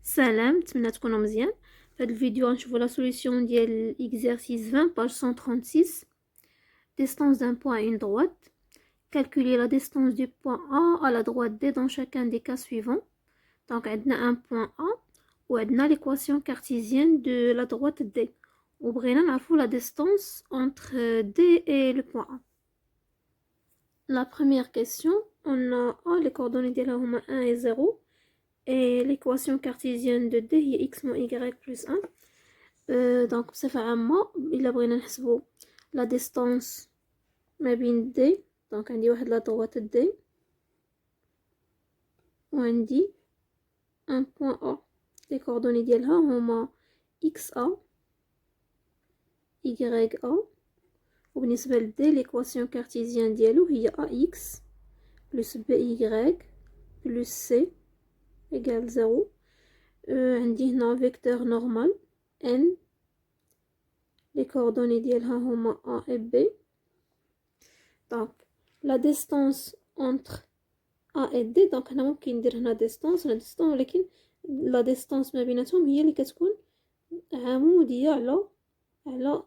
سلام، نتمنى تكونوا مزيان. في هذا الفيديو غنشوفوا لا سوليسيون ديال exercice 20 page 136 distance d'un point à une droite. Calculer la distance du point A à la droite D dans chacun des cas suivants. Donc عندنا un point A وعندنا l'équation cartésienne de la droite D وبغينا نعرفوا la distance entre D et le point A. La première question, on a A, les coordonnées ديالها هما 1 et 0 et l'équation cartésienne de D هي x moins y plus 1. Donc بصفة عامة إلا بغينا نحسبو la distance ما بين D، donc عندي واحد لا droite D وعندي un point A. les coordonnées ديالها هما xa ya، وبالنسبة ل D l'équation cartésienne ديالو هي ax plus by plus c égale 0. عندي هنا vecteur normal n، les coordonnées ديالها هما a et b. donc la distance entre a et d، donc هنا ممكن ندير هنا distance ولكن la distance ما بيناتهم هي اللي كتكون عمودية على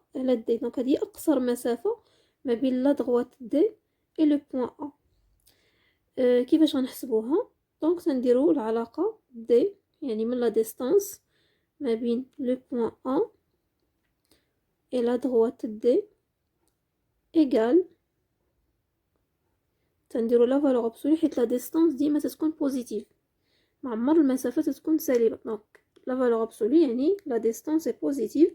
d. donc هذه أقصر مسافة ما بين la droite d et le point A. كيفاش غنحسبوها؟ donc سنديرو العلاقة d يعني من la distance ما بين le point A et la droite D égale، تنديرو لا فالور ابسولي حيت لا ديستانس ديما تتكون بوزيتيف، معمر المسافة تتكون سالبة. دونك لا فالور ابسولي يعني لا ديستانس اي بوزيتيف.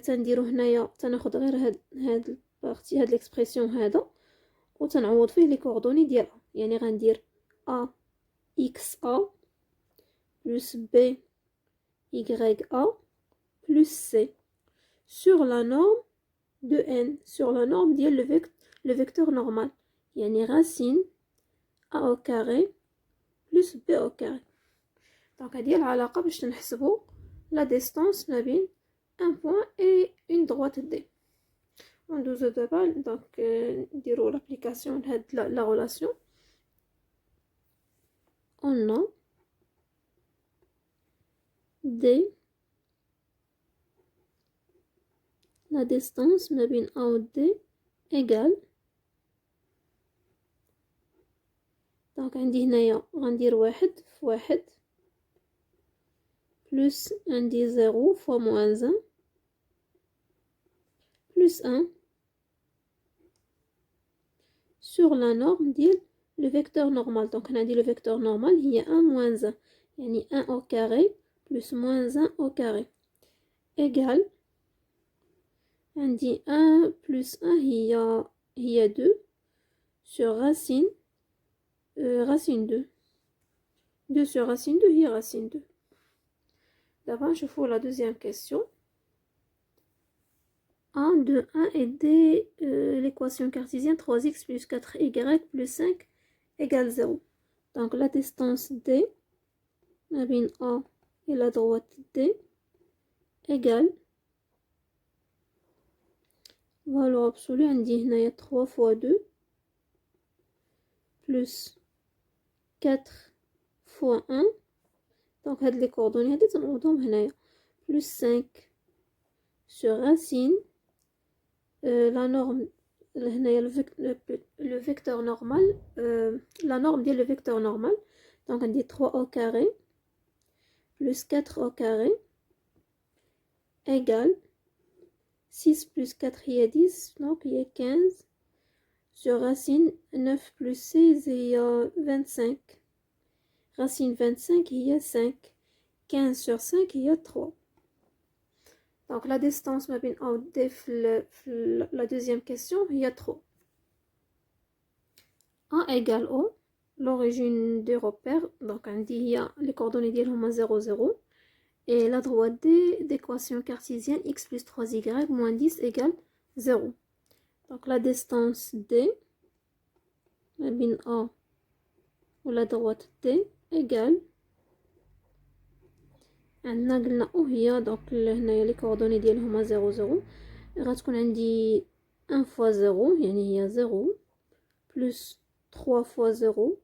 تنديرو هنايا تناخد غير هاد البارتي، هاد ليكسبرسيون هذا وتنعوض فيه لي كوردوني ديالها. يعني غندير a xa plus b ya plus c sur la norme de n، sur la norme ديال le vecteur normal، يعني racine a au carré plus b au carré. donc هذه العلاقة باش نحسبو la distance ما بين un point et une droite D. ندوزو دابا donc نديرو l'application de la relation. on a D la distance ما بين A و D égale، donc عندي هنايا غندير واحد في واحد plus عندي 0 fois moins 1 plus 1 sur la norme ديال le vecteur normal. donc هنا عندي le vecteur normal هي 1 moins 1 يعني 1 au carré plus moins 1 au carré égale، عندي 1 plus 1 هي 2 sur racine racine 2 2 sur racine 2 هي racine 2. D'abord je fais la deuxième question. 1 de 1 et D l'équation cartésienne 3x plus 4y plus 5 égale 0. donc la distance D ما بين A et la droite D égale valeur absolue عندي هنايا 3 fois 2 plus 4 fois 1. donc هاد les coordonnées هادي تنعوضهم هنايا plus 5 sur racine la norme هنايا le vecteur normal la norme ديال le vecteur normal. donc عندي 3 au carré plus 4 au carré égale 6 plus 4 هي 10 donc هي 15 sur racine 9 plus 16 هي 25 racine 25 هي 5 15 sur 5 هي 3. donc la distance ما بين A و D في la deuxième question هي 3. A égale O l'origine des repères، donc عندي هي les coordonnées ديالهم هما 0 0 et la droite D d'équation cartésienne x plus 3y moins 10 égale 0. donc la distance D ما بين A و la droite D égale، عندنا قلنا او هي دونك هنايا لي كوردوني ديالهم هما 0 0 غتكون عندي 1 fois 0 يعني هي 0 plus 3 fois 0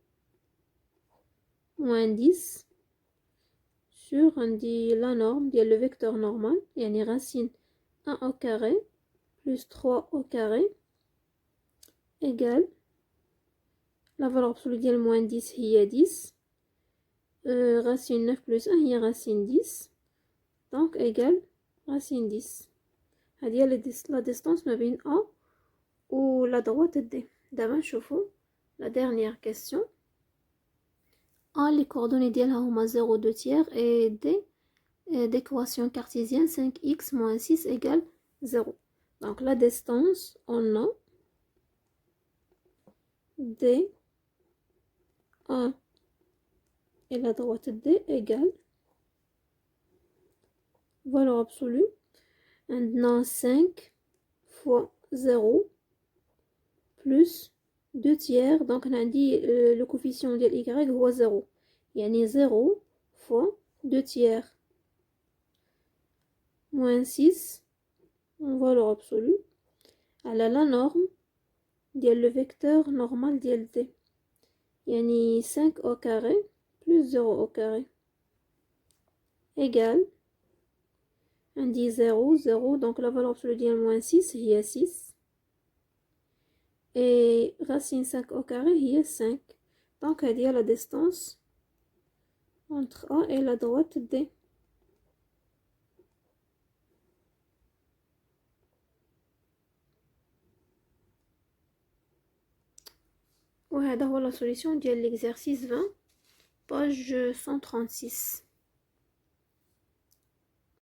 moins 10 sûr عندي la norme ديال le vecteur normal يعني racine 1 au carré plus 3 au carré égale la valeur absolue ديال moins 10 هي 10 racine 9 plus 1 هي racine 10 donc égale racine 10 هذه هي la distance ما بين A و la droite D. دابا نشوفو la dernière question. A les coordonnées ديالها هما 0 2 tiers et D d'équation cartésienne 5x moins 6 égale 0. Donc la distance on a D A et la droite D égale valeur absolue عندنا 5 fois 0 plus 2 tiers donc عندي le coefficient ديال y هو 0 يعني 0 fois 2 tiers moins 6 en valeur absolue على la norme ديال le vecteur normal ديال D يعني 5 au carré plus 0 au carré égale عندي 0 0 donc la valeur absolue ديال moins 6 هي 6 et racine 5 au carré هي 5 donc هذه هي la distance entre A et la droite D. وهذا هو la solution ديال l'exercice 20 page 136.